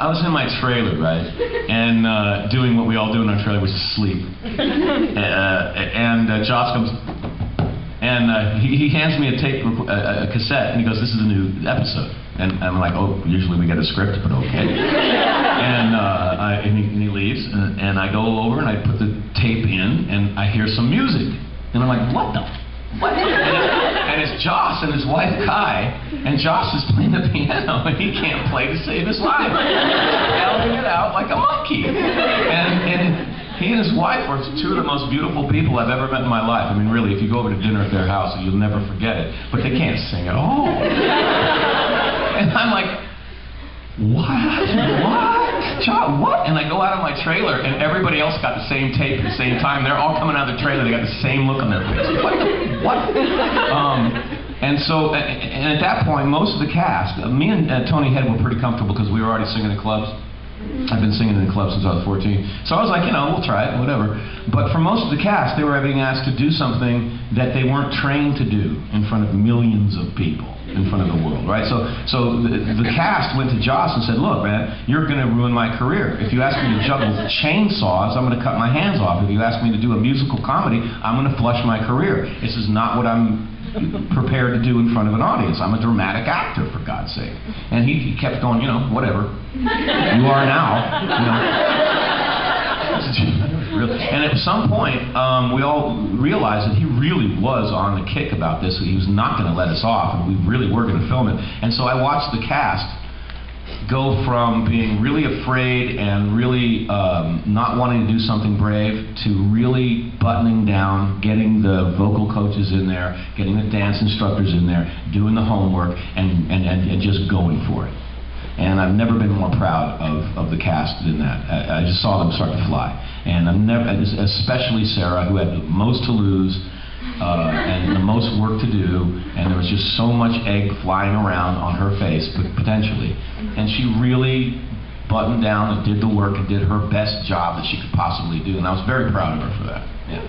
I was in my trailer, right, and doing what we all do in our trailer, which is sleep. And Joss comes, and he hands me a cassette, and he goes, "This is a new episode." And I'm like, "Oh, usually we get a script, but okay." And he leaves, and I go over and I put the tape in, and I hear some music, and I'm like, "What the? What?" And it's Joss and his wife Kai, and Joss is playing the piano, and he can't play to save his life. He's yelling it out like a monkey. And he and his wife are two of the most beautiful people I've ever met in my life. I mean, really, if you go over to dinner at their house, you'll never forget it. But they can't sing at all. And I'm like, what? John, what? And I go out of my trailer, and everybody else got the same tape at the same time. They're all coming out of the trailer. They got the same look on their face. What? And at that point, most of the cast, me and Tony Head were pretty comfortable because we were already singing in clubs. I've been singing in clubs since I was 14. So I was like, we'll try it, whatever. But for most of the cast, they were being asked to do something that they weren't trained to do in front of millions of people, in front of the world, right? So the cast went to Joss and said, "Look, man, you're going to ruin my career. If you ask me to juggle chainsaws, I'm going to cut my hands off. If you ask me to do a musical comedy, I'm going to flush my career. This is not what I'm prepared to do in front of an audience. I'm a dramatic actor, for God's sake." And he kept going, whatever. You are now, And at some point, we all realized that he really was on the kick about this. He was not going to let us off, and we really were going to film it. And so I watched the cast go from being really afraid and really not wanting to do something brave to really buttoning down, getting the vocal coaches in there, getting the dance instructors in there, doing the homework, and just going for it. And I've never been more proud of the cast than that. I just saw them start to fly. And especially Sarah, who had the most to lose and the most work to do, and there was just so much egg flying around on her face, potentially. And she really buttoned down and did the work and did her best job that she could possibly do. And I was very proud of her for that. Yeah.